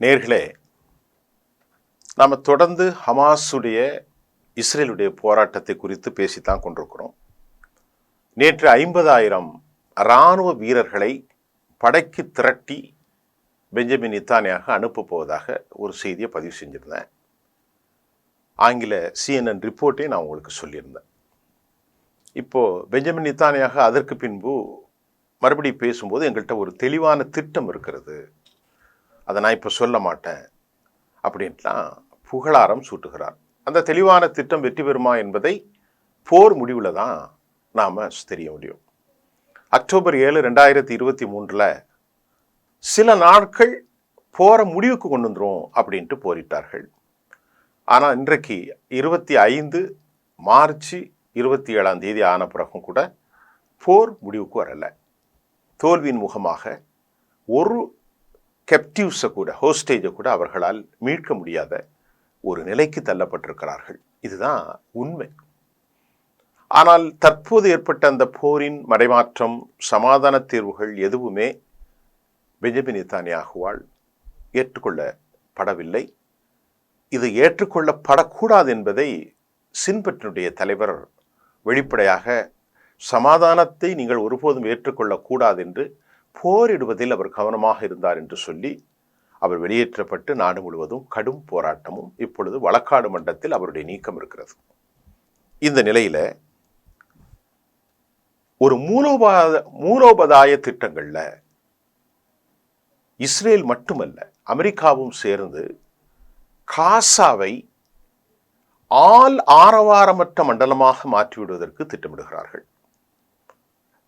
நேர்களே, நாம் தொடர்ந்து ஹமாஸுடைய இஸ்ரேலுடைய போராட்டத்தை குறித்து பேசித்தான் கொண்டிருக்கிறோம். நேற்று 50,000 இராணுவ வீரர்களை படைக்கு திரட்டி பெஞ்சமின் நெத்தன்யாகு அனுப்ப போவதாக ஒரு செய்தியை பதிவு செஞ்சிருந்தேன். ஆங்கில CNN ரிப்போர்ட்டை நான் உங்களுக்கு சொல்லியிருந்தேன். இப்போது பெஞ்சமின் நெத்தன்யாகு அதற்கு பின்பு மறுபடியும் பேசும்போது எங்கள்கிட்ட ஒரு தெளிவான திட்டம் இருக்கிறது, அதை நான் இப்போ சொல்ல மாட்டேன் அப்படின்ட்டுலாம் புகழாரம் சூட்டுகிறார். அந்த தெளிவான திட்டம் வெற்றி பெறுமா என்பதை போர் முடிவில் தான் நாம் தெரிய முடியும். அக்டோபர் 7, 2023 சில நாட்கள் போரை முடிவுக்கு கொண்டு வந்துடும் அப்படின்ட்டு போரிட்டார்கள். ஆனால் இன்றைக்கு 25 மார்ச் 27 ஆன பிறகும் கூட போர் முடிவுக்கு வரலை. தோல்வியின் முகமாக ஒரு கெப்டிவ்ஸை கூட, ஹோஸ்டேஜை கூட அவர்களால் மீட்க முடியாத ஒரு நிலைக்கு தள்ளப்பட்டிருக்கிறார்கள். இதுதான் உண்மை. ஆனால் தற்போது ஏற்பட்ட அந்த போரின் மடைமாற்றம், சமாதான தீர்வுகள் எதுவுமே பெஞ்சமின் நெத்தன்யாகுவால் ஏற்றுக்கொள்ளப்படவில்லை. இது ஏற்றுக்கொள்ளப்படக்கூடாது என்பதை சின்பற்றினுடைய தலைவர் வெளிப்படையாக சமாதானத்தை நீங்கள் ஒருபோதும் ஏற்றுக்கொள்ளக்கூடாது என்று போரிடுவதில் அவர் கவனமாக இருந்தார் என்று சொல்லி அவர் வெளியேற்றப்பட்டு நாடு முழுவதும் கடும் போராட்டமும் இப்பொழுது வழக்காடு மன்றத்தில் அவருடைய நீக்கம் இருக்கிறது. இந்த நிலையில ஒரு மூலோபாய திட்டங்கள்ல இஸ்ரேல் மட்டுமல்ல, அமெரிக்காவும் சேர்ந்து காசாவை ஆரவாரமற்ற மண்டலமாக மாற்றிவிடுவதற்கு திட்டமிடுகிறார்கள்.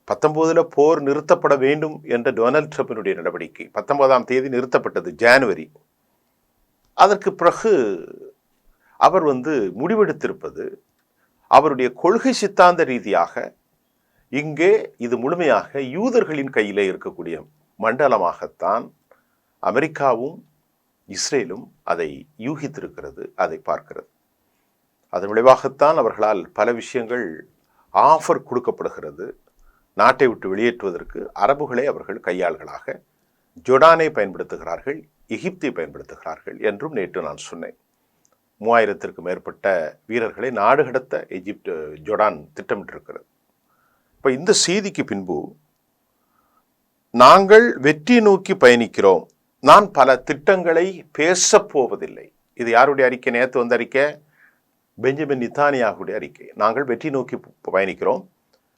19 போர் நிறுத்தப்பட வேண்டும் என்ற டொனால்ட் ட்ரம்பினுடைய நடவடிக்கை 19 நிறுத்தப்பட்டது, ஜனவரி. அதற்கு பிறகு அவர் முடிவெடுத்திருப்பது அவருடைய கொள்கை சித்தாந்த ரீதியாக இங்கே இது முழுமையாக யூதர்களின் கையிலே இருக்கக்கூடிய மண்டலமாகத்தான் அமெரிக்காவும் இஸ்ரேலும் அதை யூகித்திருக்கிறது, அதை பார்க்கிறது. அதன் விளைவாகத்தான் அவர்களால் பல விஷயங்கள் ஆஃபர் கொடுக்கப்படுகிறது. நாட்டை விட்டு வெளியேற்றுவதற்கு அரபுகளை அவர்கள் கையாள்களாக ஜோர்டானை பயன்படுத்துகிறார்கள், எகிப்தை பயன்படுத்துகிறார்கள் என்றும் நேற்று நான் சொன்னேன். 3000த்திற்கு மேற்பட்ட வீரர்களை நாடு கடத்த ஜோர்டான் திட்டமிட்டிருக்கிறது. இப்போ இந்த செய்திக்கு பின்பு நாங்கள் வெற்றி நோக்கி பயணிக்கிறோம், நான் பல திட்டங்களை பேசப் போவதில்லை. இது யாருடைய அறிக்கை? நேற்று வந்த அறிக்கை பெஞ்சமின் நெத்தன்யாகுடைய அறிக்கை. நாங்கள் வெற்றி நோக்கி பயணிக்கிறோம்,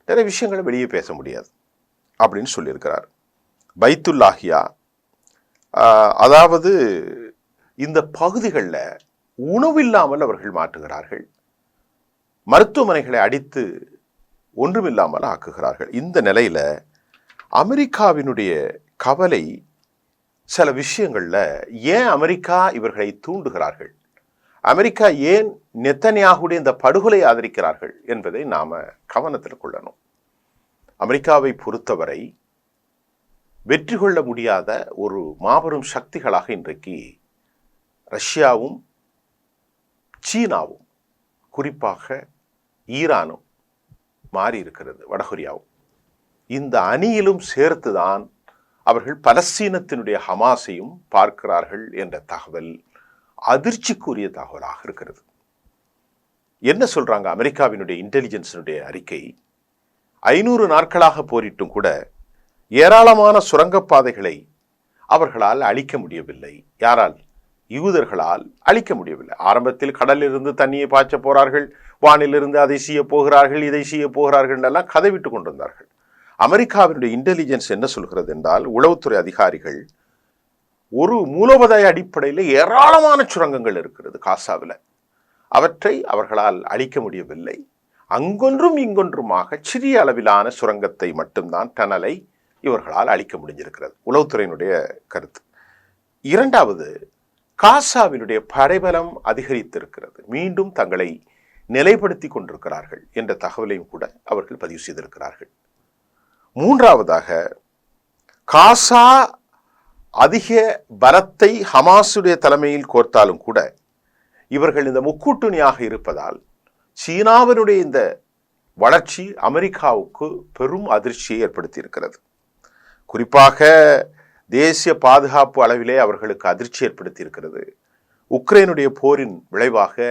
நிறைய விஷயங்களை வெளியே பேச முடியாது அப்படின்னு சொல்லியிருக்கிறார். பைத்துல்லாஹியா, அதாவது இந்த பகுதிகளில் உணவில்லாமல் அவர்கள் மாற்றுகிறார்கள், மருத்துவமனைகளை அடித்து ஒன்றுமில்லாமல் ஆக்குகிறார்கள். இந்த நிலையில் அமெரிக்காவினுடைய கவலை சில விஷயங்களில், ஏன் அமெரிக்கா இவர்களை தூண்டுகிறார்கள், அமெரிக்கா ஏன் நெத்தன்யாகுடைய இந்த படுகொலை ஆதரிக்கிறார்கள் என்பதை நாம் கவனத்தில் கொள்ளணும். அமெரிக்காவை பொறுத்தவரை வெற்றி கொள்ள முடியாத ஒரு மாபெரும் சக்திகளாக இன்றைக்கு ரஷ்யாவும் சீனாவும், குறிப்பாக ஈரானும் மாறி இருக்கிறது, வடகொரியாவும். இந்த அணியிலும் சேர்த்துதான் அவர்கள் பலஸ்தீனத்தினுடைய ஹமாஸையும் பார்க்கிறார்கள் என்ற தகவல் அதிர்ச்சிக்குரிய தகவலாக இருக்கிறது. என்ன சொல்றாங்க அமெரிக்காவினுடைய இன்டெலிஜென்ஸினுடைய அறிக்கை? 500 நாட்களாக போரிட்டும் கூட ஏராளமான சுரங்கப்பாதைகளை அவர்களால் அழிக்க முடியவில்லை. யாரால்? யூதர்களால் அழிக்க முடியவில்லை. ஆரம்பத்தில் கடலிலிருந்து தண்ணியை பாய்ச்ச போறார்கள், வானிலிருந்து அதை செய்ய போகிறார்கள், இதை செய்ய போகிறார்கள் எல்லாம் கதை விட்டு கொண்டிருந்தார்கள். அமெரிக்காவினுடைய இன்டெலிஜென்ஸ் என்ன சொல்கிறது என்றால், உளவுத்துறை அதிகாரிகள் ஒரு மூலோபாய அடிப்படையில் ஏராளமான சுரங்கங்கள் இருக்கிறது காசாவில், அவற்றை அவர்களால் அழிக்க முடியவில்லை. அங்கொன்றும் இங்கொன்றுமாக சிறிய அளவிலான சுரங்கத்தை மட்டும்தான், டனலை இவர்களால் அழிக்க முடிஞ்சிருக்கிறது. உளவுத்துறையினுடைய கருத்து. இரண்டாவது, காசாவினுடைய படைபலம் அதிகரித்திருக்கிறது, மீண்டும் தங்களை நிலைப்படுத்தி கொண்டிருக்கிறார்கள் என்ற தகவலையும் கூட அவர்கள் பதிவு செய்திருக்கிறார்கள். மூன்றாவதாக, காசா அதிக பலத்தை ஹமாஸுடைய தலைமையில் கோர்த்தாலும் கூட இவர்கள் இந்த முக்கூட்டணியாக இருப்பதால் சீனாவினுடைய இந்த வளர்ச்சி அமெரிக்காவுக்கு பெரும் அதிர்ச்சியை ஏற்படுத்தி இருக்கிறது. குறிப்பாக தேசிய பாதுகாப்பு அளவிலே அவர்களுக்கு அதிர்ச்சி ஏற்படுத்தி இருக்கிறது. உக்ரைனுடைய போரின் விளைவாக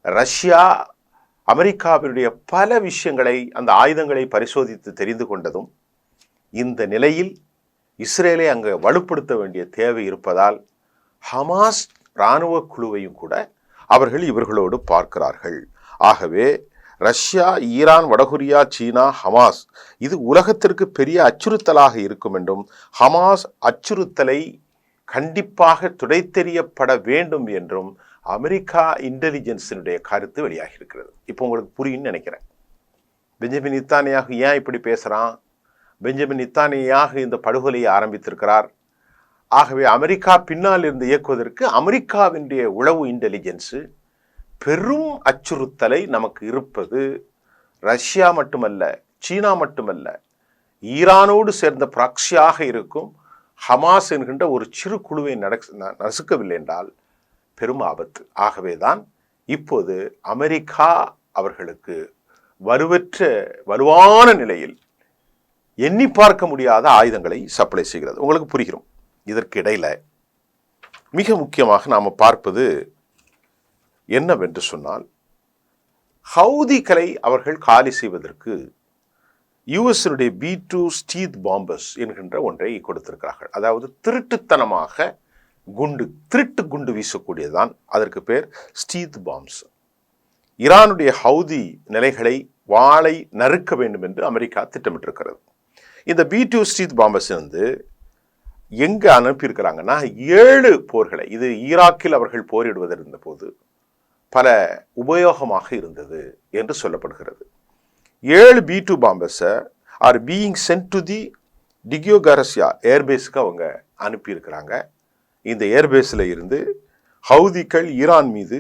ரஷ்யா அமெரிக்காவினுடைய பல விஷயங்களை, அந்த ஆயுதங்களை பரிசோதித்து தெரிந்து கொண்டதும், இந்த நிலையில் இஸ்ரேலை அங்கு வலுப்படுத்த வேண்டிய தேவை இருப்பதால் ஹமாஸ் இராணுவ குழுவையும் கூட அவர்கள் இவர்களோடு பார்க்கிறார்கள். ஆகவே ரஷ்யா, ஈரான், வடகொரியா, சீனா, ஹமாஸ் இது உலகத்திற்கு பெரிய அச்சுறுத்தலாக இருக்கும் என்றும், ஹமாஸ் அச்சுறுத்தலை கண்டிப்பாக துடைத்தெறியப்பட வேண்டும் என்றும் அமெரிக்கா இன்டெலிஜென்ஸினுடைய கருத்து வெளியாகி இருக்கிறது. இப்போ உங்களுக்கு புரியும்னு நினைக்கிறேன். பெஞ்சமின் நெத்தன்யாகு ஏன் இப்படி பேசுகிறான்? பெஞ்சமின் நெத்தன்யாகு இந்த படுகொலையை ஆரம்பித்திருக்கிறார். ஆகவே அமெரிக்கா பின்னால் இருந்து இயக்குவதற்கு அமெரிக்காவினுடைய உளவு இன்டெலிஜென்ஸு பெரும் அச்சுறுத்தலை நமக்கு இருப்பது ரஷ்யா மட்டுமல்ல, சீனா மட்டுமல்ல, ஈரானோடு சேர்ந்த ப்ராக்சியாக இருக்கும் ஹமாஸ் என்கின்ற ஒரு சிறு குழுவை நசுக்கவில்லை என்றால் பெரும் ஆபத்து. ஆகவேதான் இப்போது அமெரிக்கா அவர்களுக்கு வலுவான நிலையில் எண்ணி பார்க்க முடியாத ஆயுதங்களை சப்ளை செய்கிறது. உங்களுக்கு புரிகிறோம். இதற்கு இடையில மிக முக்கியமாக நாம் பார்ப்பது என்னவென்று சொன்னால், ஹவுதிகளை அவர்கள் காலி செய்வதற்கு யுஎஸ்னுடைய B2 ஸ்டீத் பாம்பர்ஸ் என்கின்ற ஒன்றை கொடுத்திருக்கிறார்கள். அதாவது திருட்டுத்தனமாக திருட்டு குண்டு வீசக்கூடியதான், அதற்கு பேர் ஸ்டீத் பாம்ஸ். ஈரானுடைய ஹவுதி நிலைகளை வாளை நறுக்க வேண்டும் என்று அமெரிக்கா திட்டமிட்டிருக்கிறது. இந்த B2 ஸ்டீத் பாம்பர்ஸ் எங்கே அனுப்பியிருக்கிறாங்கன்னா 7 போர்களை, இது ஈராக்கில் அவர்கள் போரிடுவதிருந்த போது பல உபயோகமாக இருந்தது என்று சொல்லப்படுகிறது. 7 B2 பாம்பர்ஸை are being sent to the Diego Garcia ஏர்பேஸுக்கு அவங்க அனுப்பியிருக்கிறாங்க. இந்த ஏர்பேஸில் இருந்து ஹவுதிகள் ஈரான் மீது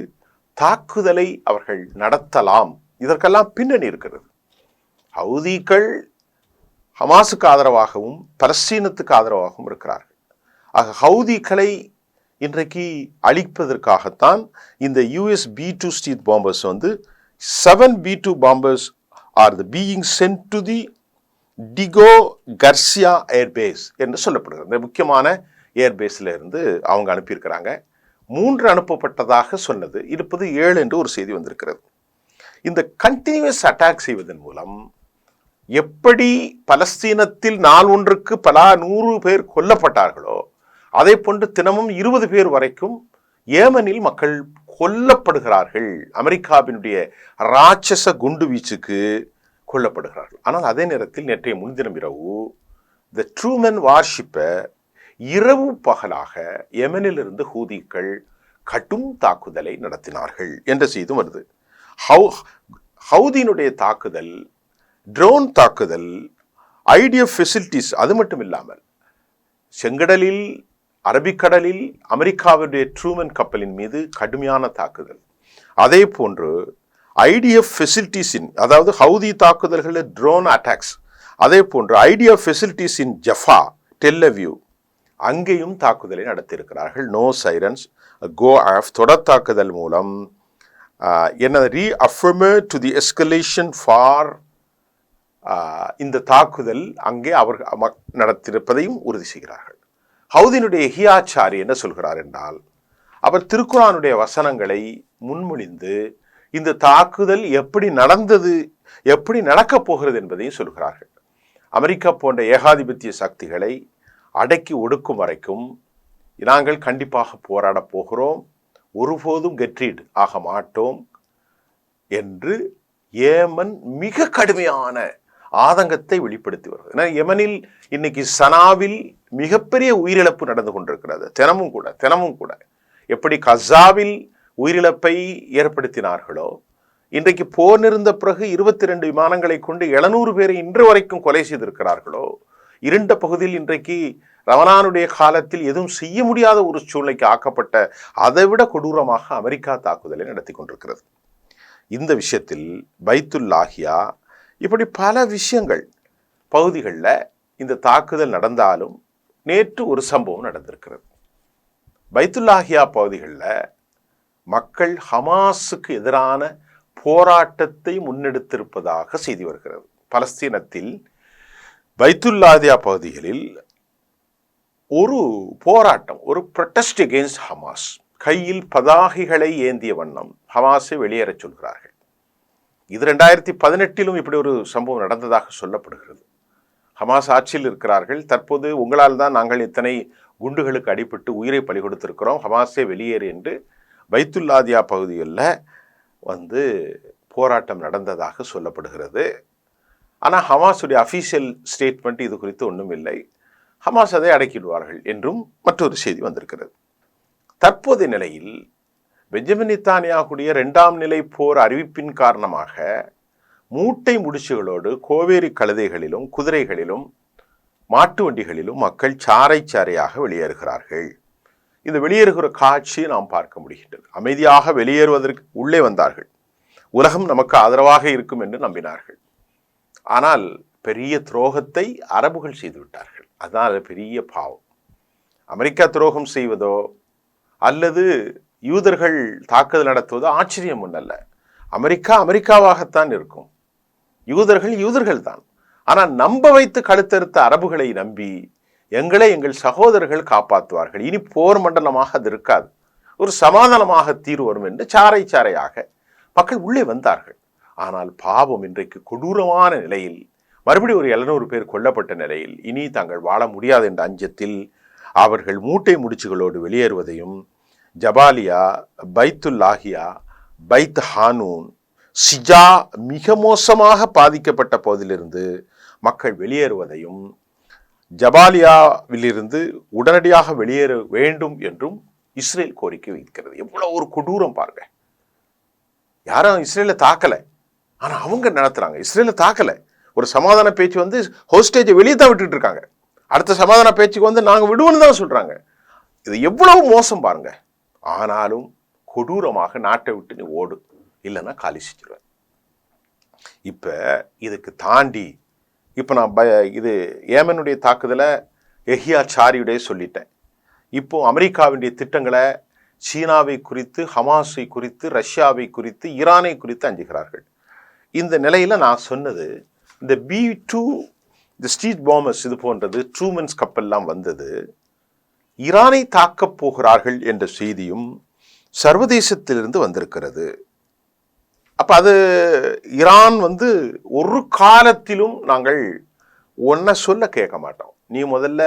தாக்குதலை அவர்கள் நடத்தலாம். இதற்கெல்லாம் பின்னணி இருக்கிறது. ஹவுதிகள் ஹமாஸுக்கு ஆதரவாகவும் பலஸ்தீனத்துக்கு ஆதரவாகவும் இருக்கிறார்கள். ஆக ஹவுதிகளை இன்றைக்கு அழிப்பதற்காகத்தான் இந்த US B2 stealth bombers 7 B2 bombers are being sent to the Diego Garcia airbase என்று சொல்லப்படுகிறது. இந்த முக்கியமான ஏர்பேஸில் இருந்து அவங்க அனுப்பியிருக்கிறாங்க. 3 அனுப்பப்பட்டதாக சொன்னது, இருப்பது 7 என்று ஒரு செய்தி வந்திருக்கிறது. இந்த கண்டினியூஸ் அட்டாக் செய்வதன் மூலம் எப்படி பலஸ்தீனத்தில் நாள் ஒன்றுக்கு பல 100 பேர் கொல்லப்பட்டார்களோ, அதை போன்று தினமும் 20 பேர் வரைக்கும் ஏமனில் மக்கள் கொல்லப்படுகிறார்கள். அமெரிக்காவினுடைய ராட்சச குண்டு வீச்சுக்கு கொல்லப்படுகிறார்கள். ஆனால் அதே நேரத்தில் நேற்றைய முன்தினம் இரவு த ட்ரூமன் வார்ஷிப்பை இரவு பகலாக யெமனிலிருந்து ஹூதிகள் கடும் தாக்குதலை நடத்தினார்கள் என்ற செய்தியும் வருது. ஹவுதியினுடைய தாக்குதல், ட்ரோன் தாக்குதல், ஐடிஎஃப் ஃபெசிலிட்டிஸ், அது மட்டும் இல்லாமல் செங்கடலில், அரபிக்கடலில் அமெரிக்காவுடைய ட்ரூமன் கப்பலின் மீது கடுமையான தாக்குதல், அதே போன்று ஐடிஎஃப் ஃபெசிலிட்டிஸின், அதாவது ஹவுதி தாக்குதல்களில் ட்ரோன் அட்டாக்ஸ், அதே போன்று IDF facilities in Jaffa, Tel Aviv, அங்கேயும் தாக்குதலை நடத்தியிருக்கிறார்கள். நோ சைரன்ஸ், கோ ஆஃப் தொடர் தாக்குதல் மூலம் என்னது reaffirmer to the escalation for இந்த தாக்குதல் அங்கே அவர்கள் நடத்தியிருப்பதையும் உறுதி செய்கிறார்கள். ஹவுதினுடைய ஹியாச்சாரி என்ன சொல்கிறார் என்றால், அவர் திருக்குரானுடைய வசனங்களை முன்மொழிந்து இந்த தாக்குதல் எப்படி நடந்தது, எப்படி நடக்கப் போகிறது என்பதையும் சொல்கிறார்கள். அமெரிக்கா போன்ற ஏகாதிபத்திய சக்திகளை அடக்கி ஒடுக்கும் வரைக்கும் நாங்கள் கண்டிப்பாக போராட போகிறோம், ஒருபோதும் கெட்ரீட் ஆக மாட்டோம் என்று ஏமன் மிக கடுமையான ஆதங்கத்தை வெளிப்படுத்தி வருகிறது. யெமனில் இன்னைக்கு சனாவில் மிகப்பெரிய உயிரிழப்பு நடந்து கொண்டிருக்கிறது. தினமும் கூட எப்படி கசாவில் உயிரிழப்பை ஏற்படுத்தினார்களோ, இன்றைக்கு போர் நிறுந்த பிறகு 22 விமானங்களை கொண்டு 700 பேரை இன்று வரைக்கும் கொலை செய்திருக்கிறார்களோ, இருண்ட பகுதியில் இன்றைக்கு ரமலானுடைய காலத்தில் எதுவும் செய்ய முடியாத ஒரு சூழ்நிலைக்கு ஆக்கப்பட்ட அதைவிட கொடூரமாக அமெரிக்கா தாக்குதலை நடத்தி கொண்டிருக்கிறது. இந்த விஷயத்தில் பைத்துல்லாஹியா இப்படி பல விஷயங்கள் பகுதிகளில் இந்த தாக்குதல் நடந்தாலும் நேற்று ஒரு சம்பவம் நடந்திருக்கிறது. பைத்துல்லாஹியா பகுதிகளில் மக்கள் ஹமாஸுக்கு எதிரான போராட்டத்தை முன்னெடுத்திருப்பதாக செய்தி வருகிறது. பலஸ்தீனத்தில் பைத்துல்லாஹியா பகுதிகளில் ஒரு போராட்டம், ஒரு ப்ரொட்டஸ்ட் அகெயின்ஸ்ட் ஹமாஸ். கையில் பதாகைகளை ஏந்திய வண்ணம் ஹமாஸை வெளியேறச் சொல்கிறார்கள். இது 2018 இப்படி ஒரு சம்பவம் நடந்ததாக சொல்லப்படுகிறது. ஹமாஸ் ஆட்சியில் இருக்கிறார்கள். தற்போது உங்களால் தான் நாங்கள் இத்தனை குண்டுகளுக்கு அடிபட்டு உயிரை பலி கொடுத்திருக்கிறோம், ஹமாஸே வெளியேறு என்று பைத்துல்லாதியா பகுதிகளில் போராட்டம் நடந்ததாக சொல்லப்படுகிறது. ஆனால் ஹமாஸுடைய அஃபீஷியல் ஸ்டேட்மெண்ட் இது குறித்து ஒன்றும் இல்லை. ஹமாஸ் அதை அடக்கிடுவார்கள் என்றும் மற்றொரு செய்தி வந்திருக்கிறது. தற்போதைய நிலையில் பெஞ்சமின் நெத்தன்யாகுடைய 2ஆம் நிலை போர் அறிவிப்பின் காரணமாக மூட்டை முடிச்சுகளோடு கோவேரி கழுதைகளிலும் குதிரைகளிலும் மாட்டு வண்டிகளிலும் மக்கள் சாறை சாறையாக வெளியேறுகிறார்கள். இந்த வெளியேறுகிற காட்சியை நாம் பார்க்க முடிகின்றது. அமைதியாக வெளியேறுவதற்கு உள்ளே வந்தார்கள். உலகம் நமக்கு ஆதரவாக இருக்கும் என்று நம்பினார்கள். ஆனால் பெரிய துரோகத்தை அரபுகள் செய்துவிட்டார்கள். அதனால் பெரிய பாவம். அமெரிக்கா துரோகம் செய்வதோ அல்லது யூதர்கள் தாக்குதல் நடத்துவதோ ஆச்சரியம் ஒன்றல்ல. அமெரிக்கா அமெரிக்காவாகத்தான் இருக்கும், யூதர்கள் யூதர்கள் தான். ஆனால் நம்ப வைத்து கழுத்தறுத்த அரபுகளை நம்பி எங்கள் சகோதரர்கள் காப்பாற்றுவார்கள், இனி போர் மண்டலமாக அது இருக்காது, ஒரு சமாதானமாக தீர்வு வரும் என்று சாறை சாறையாக மக்கள் உள்ளே வந்தார்கள். ஆனால் பாவம் இன்றைக்கு கொடூரமான நிலையில் மறுபடியும் ஒரு 700 பேர் கொல்லப்பட்ட நிலையில் இனி தாங்கள் வாழ முடியாது என்ற அஞ்சத்தில் அவர்கள் மூட்டை முடிச்சுகளோடு வெளியேறுவதையும், ஜபாலியா, பைத்துல்லாஹியா, பைத் ஹானூன், சிஜா மிக மோசமாக பாதிக்கப்பட்ட போதிலிருந்து மக்கள் வெளியேறுவதையும், ஜபாலியாவிலிருந்து உடனடியாக வெளியேற வேண்டும் என்றும் இஸ்ரேல் கோரிக்கை வைக்கிறது. எவ்வளவு ஒரு கொடூரம் பாருங்க. யாரும் இஸ்ரேலை தாக்கலை, ஆனால் அவங்க நடத்துறாங்க. இஸ்ரேலை தாக்கலை. ஒரு சமாதான பேச்சு ஹோஸ்டேஜை வெளியே தான் விட்டுட்டு இருக்காங்க. அடுத்த சமாதான பேச்சுக்கு நாங்கள் விடுவோன்னு தான் சொல்றாங்க. இது எவ்வளவு மோசம் பாருங்க. ஆனாலும் கொடூரமாக நாட்டை விட்டு நீ ஓடு, இல்லைன்னா காலி செஞ்சிருவேன். இப்ப இதுக்கு தாண்டி நான் இது ஏமனுடைய தாக்குதலை எஹியா சாரியுடைய சொல்லிட்டேன். இப்போ அமெரிக்காவுடைய திட்டங்களை சீனாவை குறித்து, ஹமாஸை குறித்து, ரஷ்யாவை குறித்து, ஈரானை குறித்து அஞ்சுகிறார்கள். இந்த நிலையில நான் சொன்னது, இந்த B-2 இந்த ஸ்ட்ரீட் பாம்பர்ஸ் இது போன்றது ட்ரூமன்ஸ் கப்பல்லாம் வந்தது, ஈரானை தாக்கப் போகிறார்கள் என்ற செய்தியும் சர்வதேசத்திலிருந்து வந்திருக்கிறது. அப்ப அது ஈரான் ஒரு காலத்திலும் நாங்கள் ஒன்ன சொல்ல கேட்க மாட்டோம், நீ முதல்ல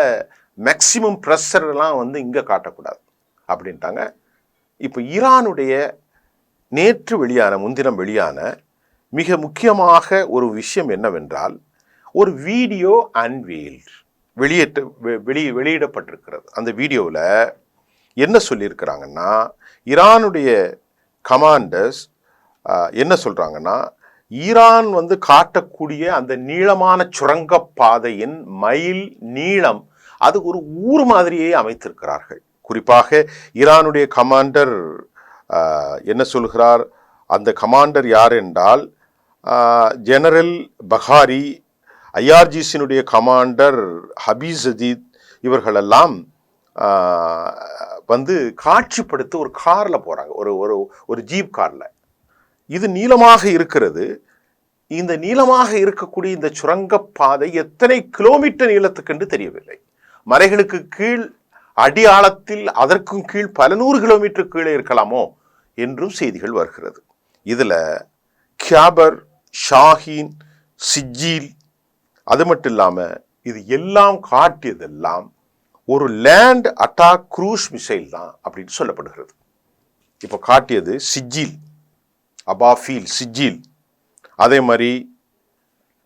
மேக்சிமம் ப்ரெஷர் எல்லாம் இங்க காட்டக்கூடாது அப்படின்ட்டாங்க. இப்போ ஈரானுடைய முன்தினம் வெளியான மிக முக்கியமாக ஒரு விஷயம் என்னவென்றால், ஒரு வீடியோ அன்வீல்ட் வெளியிடப்பட்டிருக்கிறது. அந்த வீடியோவில் என்ன சொல்லியிருக்கிறாங்கன்னா, ஈரானுடைய கமாண்டர்ஸ் என்ன சொல்றாங்கன்னா, ஈரான் காட்டக்கூடிய அந்த நீளமான சுரங்கப்பாதையின் மைல் நீளம் அது ஒரு ஊர் மாதிரியே அமைத்திருக்கிறார்கள். குறிப்பாக ஈரானுடைய கமாண்டர் என்ன சொல்கிறார், அந்த கமாண்டர் யார் என்றால் ஜெனரல் பகாரி, IRGCனுடைய கமாண்டர் ஹபீஸ் அஜீத், இவர்களெல்லாம் காட்சிப்படுத்த ஒரு காரில் போகிறாங்க, ஒரு ஜீப் காரில். இது நீளமாக இருக்கிறது. இந்த நீளமாக இருக்கக்கூடிய இந்த சுரங்கப்பாதை எத்தனை கிலோமீட்டர் நீளத்துக்கு என்று தெரியவில்லை. மலைகளுக்கு கீழ் அடி ஆழத்தில் அதற்கும் கீழ் பல 100 கிலோமீட்டர் கீழே இருக்கலாமோ என்றும் செய்திகள் வருகிறது. இதுல கியாபர், ஷாஹீன், சிஜீல், அது மட்டும் இல்லாம இது எல்லாம் காட்டியதெல்லாம் ஒரு லேண்ட் அட்டாக் க்ரூஸ் மிசைல் தான் அப்படின்னு சொல்லப்படுகிறது. இப்போ காட்டியது சிஜீல், அபாஃபீல், சிஜீல், அதே மாதிரி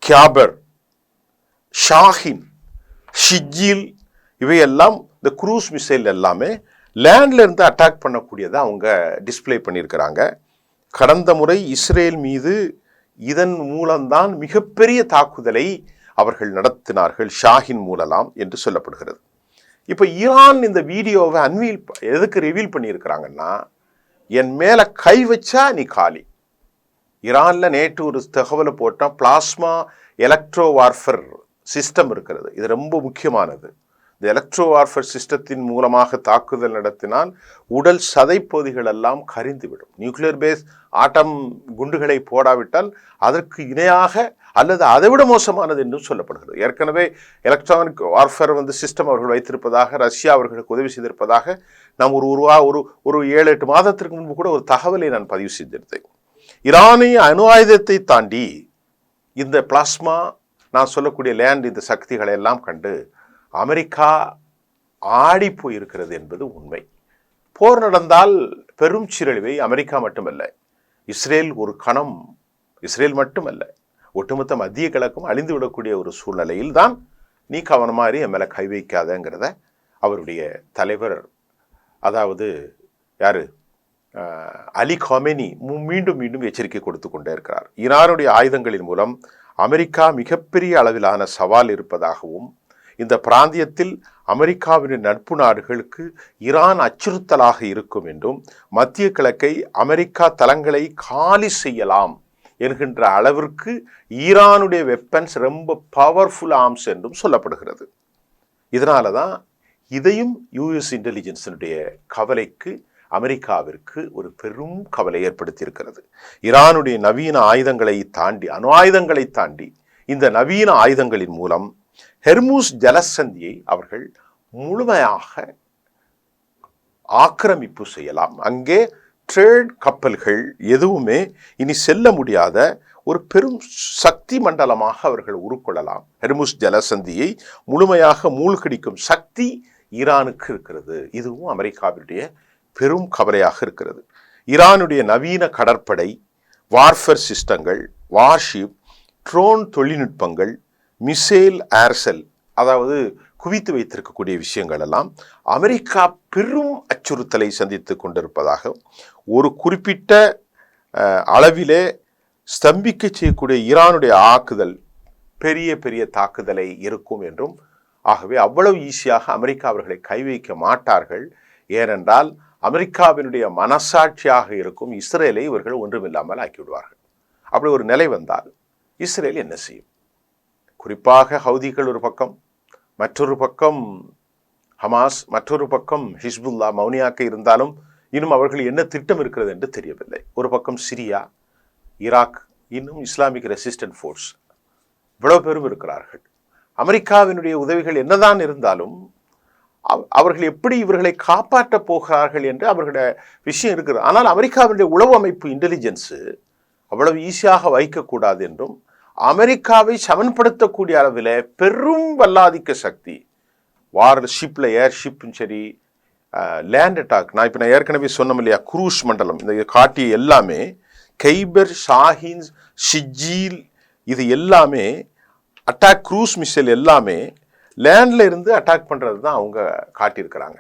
கியாபர், ஷாஹின், ஷிஜீல், இவையெல்லாம் இந்த க்ரூஸ் மிசைல் எல்லாமே லேண்ட்ல இருந்து அட்டாக் பண்ணக்கூடியதை அவங்க டிஸ்பிளே பண்ணியிருக்கிறாங்க. கடந்த முறை இஸ்ரேல் மீது இதன் மூலம்தான் மிகப்பெரிய தாக்குதலை அவர்கள் நடத்தினார்கள், ஷாஹின் மூலலாம் என்று சொல்லப்படுகிறது. இப்போ ஈரான் இந்த வீடியோவை எதுக்கு ரிவீல் பண்ணியிருக்கிறாங்கன்னா, என் மேல கை வச்சா நீ காலி. ஈரான்ல நேற்று ஒரு தகவலை போட்டால் பிளாஸ்மா எலக்ட்ரோ வார்ஃபர் சிஸ்டம் இருக்கிறது. இது ரொம்ப முக்கியமானது. இந்த எலக்ட்ரோ வார்ஃபர் சிஸ்டத்தின் மூலமாக தாக்குதல் நடத்தினால் உடல் சதைப்பகுதிகள் எல்லாம் கரிந்துவிடும். நியூக்ளியர் பேஸ் ஆட்டம் குண்டுகளை போடாவிட்டால் அதற்கு இணையாக அல்லது அதைவிட மோசமானது என்றும் சொல்லப்படுகிறது. ஏற்கனவே எலக்ட்ரானிக் வார்ஃபேர் சிஸ்டம் அவர்கள் வைத்திருப்பதாக, ரஷ்யா அவர்களுக்கு உதவி செய்திருப்பதாக நாம் ஒரு 7-8 மாதத்திற்கு முன்பு கூட ஒரு தகவலை நான் பதிவு செய்திருந்தேன். ஈரானிய அணு ஆயுதத்தை தாண்டி இந்த பிளாஸ்மா, நான் சொல்லக்கூடிய லேண்ட், இந்த சக்திகளை எல்லாம் கண்டு அமெரிக்கா ஆடி போயிருக்கிறது என்பது உண்மை. போர் நடந்தால் பெரும் சீரழிவை அமெரிக்கா மட்டுமல்ல, இஸ்ரேல் ஒரு கணம், இஸ்ரேல் மட்டுமல்ல, ஒட்டுமொத்த மத்திய கிழக்கும் அழிந்து விடக்கூடிய ஒரு சூழ்நிலையில் தான் நீ கவனமாரி என் மேலே கை வைக்காதங்கிறத அவருடைய தலைவர், அதாவது யாரு, அலி காமெனி மீண்டும் மீண்டும் எச்சரிக்கை கொடுத்து கொண்டே இருக்கிறார். ஈரானுடைய ஆயுதங்களின் மூலம் அமெரிக்கா மிகப்பெரிய அளவிலான சவால் இருப்பதாகவும், இந்த பிராந்தியத்தில் அமெரிக்காவின் நட்பு நாடுகளுக்கு ஈரான் அச்சுறுத்தலாக இருக்கும் என்றும், மத்திய கிழக்கை அமெரிக்கா தளங்களை காலி செய்யலாம் என்கின்ற அளவிற்கு ஈரானுடைய வெப்பன்ஸ் ரொம்ப பவர்ஃபுல் ஆர்ம்ஸ் என்றும் சொல்லப்படுகிறது. இதனால தான் இதையும் யூஎஸ் இன்டெலிஜென்ஸினுடைய கவலைக்கு, அமெரிக்காவிற்கு ஒரு பெரும் கவலை ஏற்படுத்தியிருக்கிறது. ஈரானுடைய நவீன ஆயுதங்களை தாண்டி, அணு ஆயுதங்களை தாண்டி, இந்த நவீன ஆயுதங்களின் மூலம் ஹெர்மூஸ் ஜலசந்தியை அவர்கள் முழுமையாக ஆக்கிரமிப்பு செய்யலாம். அங்கே ட்ரேட் கப்பல்கள் எதுவுமே இனி செல்ல முடியாத ஒரு பெரும் சக்தி மண்டலமாக அவர்கள் உருக்கொள்ளலாம். ஹெர்மூஸ் ஜலசந்தியை முழுமையாக மூழ்கடிக்கும் சக்தி ஈரானுக்கு இருக்கிறது. இதுவும் அமெரிக்காவுடைய பெரும் கவலையாக இருக்கிறது. ஈரானுடைய நவீன கடற்படை, வார்ஃபேர் சிஸ்டங்கள், வார்ஷிப், ட்ரோன் தொழில்நுட்பங்கள், மிசைல் ஏர்செல், அதாவது குவித்து வைத்திருக்கக்கூடிய விஷயங்கள் எல்லாம் அமெரிக்கா பெரும் அச்சுறுத்தலை சந்தித்து கொண்டிருப்பதாக, ஒரு குறிப்பிட்ட அளவிலே ஸ்தம்பிக்க செய்யக்கூடிய ஈரானுடைய ஆக்குதல் பெரிய பெரிய தாக்குதலை இருக்கும் என்றும், ஆகவே அவ்வளவு ஈஸியாக அமெரிக்கா அவர்களை கை வைக்க மாட்டார்கள். ஏனென்றால் அமெரிக்காவினுடைய மனசாட்சியாக இருக்கும் இஸ்ரேலை இவர்கள் ஒன்றுமில்லாமல் ஆக்கிவிடுவார்கள். அப்படி ஒரு நிலை வந்தால் இஸ்ரேல் என்ன செய்யும்? குறிப்பாக ஹவுதிகள் ஒரு பக்கம், மற்றொரு பக்கம் ஹமாஸ், மற்றொரு பக்கம் ஹிஸ்புல்லா மௌனியாக்க இருந்தாலும் இன்னும் அவர்கள் என்ன திட்டம் இருக்கிறது என்று தெரியவில்லை. ஒரு பக்கம் சிரியா, ஈராக், இன்னும் இஸ்லாமிக் ரெசிஸ்டன்ட் ஃபோர்ஸ், இவ்வளவு பேரும் இருக்கிறார்கள். அமெரிக்காவினுடைய உதவிகள் என்னதான் இருந்தாலும் அவர்கள் எப்படி இவர்களை காப்பாற்றப் போகிறார்கள் என்று அவர்களுடைய விஷயம் இருக்கிறது. ஆனால் அமெரிக்காவினுடைய உளவு அமைப்பு இன்டெலிஜென்ஸு அவ்வளவு ஈஸியாக வைக்கக்கூடாது என்றும், அமெரிக்காவை சமன்படுத்தக்கூடிய அளவில் பெரும் வல்லாதிக்க சக்தி, வார் ஷிப்பில், ஏர் ஷிப்பும் சரி, லேண்ட் அட்டாக், நான் இப்போ ஏற்கனவே சொன்னோம் இல்லையா, குரூஸ் மண்டலம், இந்த காட்டிய எல்லாமே, கைபர், ஷாஹின், ஷிஜீல், இது எல்லாமே அட்டாக், குரூஸ் மிசைல் எல்லாமே லேண்டில் இருந்து அட்டாக் பண்ணுறது தான் அவங்க காட்டியிருக்கிறாங்க.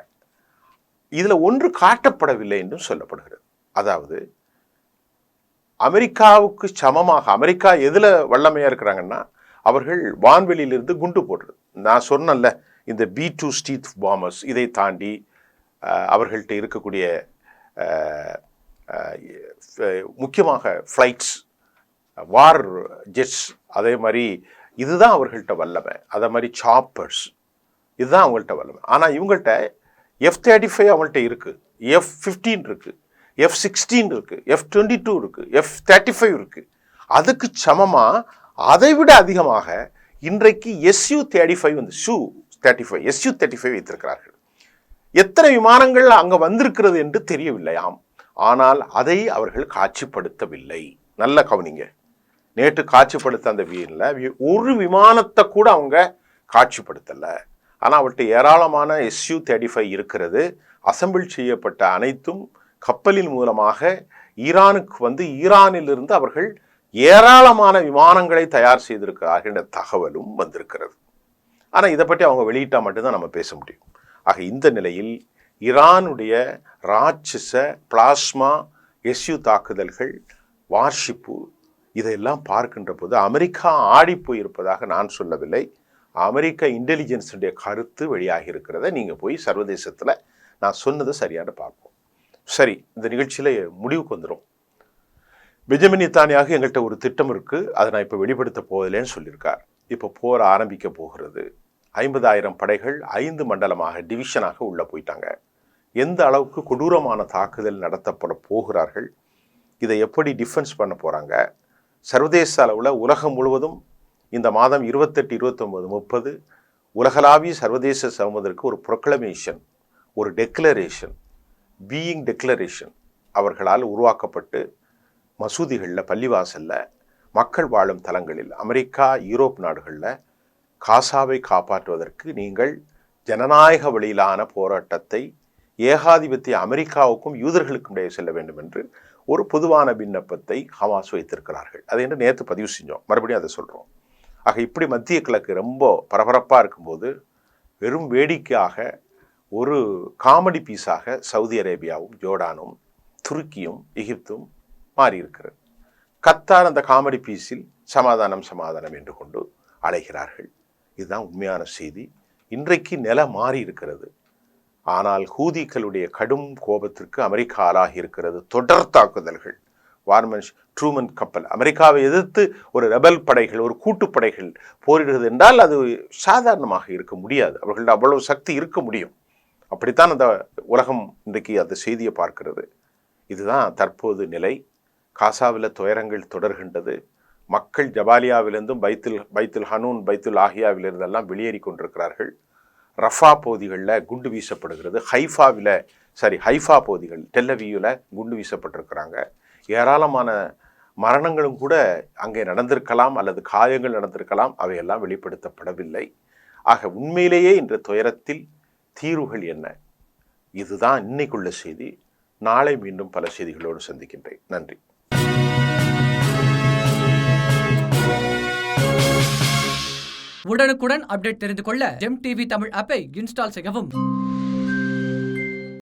இதில் ஒன்று காட்டப்படவில்லை என்றும் சொல்லப்படுகிறது. அதாவது அமெரிக்காவுக்கு சமமாக, அமெரிக்கா எதில் வல்லமையாக இருக்கிறாங்கன்னா, அவர்கள் வான்வெளியிலிருந்து குண்டு போடுறது. நான் சொன்னேன்ல, இந்த B-2 ஸ்டீத் பாம்பர்ஸ், இதை தாண்டி அவர்கள்ட்ட இருக்கக்கூடிய முக்கியமாக ஃப்ளைட்ஸ், வார் ஜெட்ஸ், அதே மாதிரி இதுதான் அவர்கள்ட்ட வல்லமை. அதே மாதிரி சாப்பர்ஸ், இதுதான் அவங்கள்ட்ட வல்லமை. ஆனால் இவங்கள்ட்ட F-35 அவங்கள்ட்ட இருக்குது, F-15 இருக்குது, F-16 இருக்குது, F-22 இருக்குது, F-35 இருக்குது. அதுக்கு சமமாக அதை விட அதிகமாக இன்றைக்கு Su-35 Su-35 வைத்திருக்கிறார்கள். எத்தனை விமானங்கள் அங்கே வந்திருக்கிறது என்று தெரியவில்லையாம். ஆனால் அதை அவர்கள் காட்சிப்படுத்தவில்லை. நல்ல கவனிங்க, நேற்று காட்சிப்படுத்த அந்த வீரில் ஒரு விமானத்தை கூட அவங்க காட்சிப்படுத்தலை. ஆனால் அவர்கிட்ட ஏராளமான Su-35 இருக்கிறது. அசம்பிள் செய்யப்பட்ட அனைத்தும் கப்பலின் மூலமாக ஈரானுக்கு ஈரானிலிருந்து அவர்கள் ஏராளமான விமானங்களை தயார் செய்திருக்கிறார்கள் என்ற தகவலும் வந்திருக்கிறது. ஆனால் இதை பற்றி அவங்க வெளியிட்டால் மட்டும்தான் நம்ம பேச முடியும். ஆக இந்த நிலையில் ஈரானுடைய ராட்சச பிளாஸ்மா Su தாக்குதல்கள், வார்ஷிப்பு, இதையெல்லாம் பார்க்கின்ற போது அமெரிக்கா ஆடி போயிருப்பதாக நான் சொல்லவில்லை. அமெரிக்க இன்டெலிஜென்ஸுடைய கருத்து வெளியாகி இருக்கிறத நீங்கள் போய் சர்வதேசத்தில் நான் சொன்னது சரியான பார்ப்போம். சரி, இந்த நிகழ்ச்சியில் முடிவுக்கு வந்துடும். பெஞ்சமின் நெத்தன்யாகு எங்கள்கிட்ட ஒரு திட்டம் இருக்குது, அதை நான் இப்போ வெளிப்படுத்த போவதில்லைன்னு சொல்லியிருக்கார். இப்போ போர் ஆரம்பிக்க போகிறது. 50,000 படைகள் 5 மண்டலமாக, டிவிஷனாக உள்ளே போயிட்டாங்க. எந்த அளவுக்கு கொடூரமான தாக்குதல் நடத்தப்பட போகிறார்கள், இதை எப்படி டிஃபென்ஸ் பண்ண போகிறாங்க, சர்வதேச அளவில் உலகம் முழுவதும் இந்த மாதம் 28, 29, 30 உலகளாவிய சர்வதேச சமூகத்திற்கு ஒரு ப்ரொக்ளமேஷன், ஒரு டெக்ளரேஷன், பீயிங் டெக்ளரேஷன் அவர்களால் உருவாக்கப்பட்டு மசூதிகளில், பள்ளிவாசலில், மக்கள் வாழும் தலங்களில், அமெரிக்கா, யூரோப் நாடுகளில் காசாவை காப்பாற்றுவதற்கு நீங்கள் ஜனநாயக வழியிலான போராட்டத்தை ஏகாதிபத்திய அமெரிக்காவுக்கும் யூதர்களுக்கும் இடையே செல்ல வேண்டும் என்று ஒரு பொதுவான விண்ணப்பத்தை ஹமாஸ் வைத்திருக்கிறார்கள். அதை என்று நேற்று பதிவு செஞ்சோம், மறுபடியும் அதை சொல்கிறோம். ஆக இப்படி மத்திய கிழக்கு ரொம்ப பரபரப்பாக இருக்கும்போது வெறும் வேடிக்கையாக ஒரு காமெடி பீஸாக சவுதி அரேபியாவும் ஜோர்டானும் துருக்கியும் எகிப்தும் மாறியிருக்கிறது. கத்தார் அந்த காமெடி பீஸில் சமாதானம் சமாதானம் என்று கொண்டு அழைகிறார்கள். இதுதான் உண்மையான செய்தி. இன்றைக்கு நிலை மாறி இருக்கிறது. ஆனால் ஹூதிகளுடைய கடும் கோபத்திற்கு அமெரிக்கா ஆளாகி இருக்கிறது. தொடர் தாக்குதல்கள், வார்மன் ட்ரூமன் கப்பல் அமெரிக்காவை எதிர்த்து ஒரு ரெபல் படைகள், ஒரு கூட்டுப்படைகள் போரிடுகிறது என்றால் அது சாதாரணமாக இருக்க முடியாது. அவர்கள்ட்ட அவ்வளவு சக்தி இருக்க முடியும். அப்படித்தான் அந்த உலகம் இன்றைக்கு அந்த செய்தியை பார்க்கிறது. இதுதான் தற்போது நிலை. காசாவில் துயரங்கள் தொடர்கின்றது. மக்கள் ஜபாலியாவிலிருந்தும் பைத்துல் ஹனூன், பைத்துல் ஆகியாவிலிருந்தெல்லாம் வெளியேறி கொண்டிருக்கிறார்கள். ரஃபா பகுதிகளில் குண்டு வீசப்படுகிறது. ஹைஃபா பகுதிகள், டெல்லவியூவில் குண்டு வீசப்பட்டிருக்கிறாங்க. ஏராளமான மரணங்களும் கூட அங்கே நடந்திருக்கலாம் அல்லது காயங்கள் நடந்திருக்கலாம். அவையெல்லாம் வெளிப்படுத்தப்படவில்லை. ஆக உண்மையிலேயே இன்ற துயரத்தில் தீர்வுகள் என்ன? இதுதான் இன்னைக்குள்ள செய்தி. நாளை மீண்டும் பல செய்திகளோடு சந்திக்கின்றேன். நன்றி. உடனுக்குடன் அப்டேட் தெரிந்து கொள்ள ஜெம் டிவி தமிழ் ஆப்பை இன்ஸ்டால் செய்யவும்.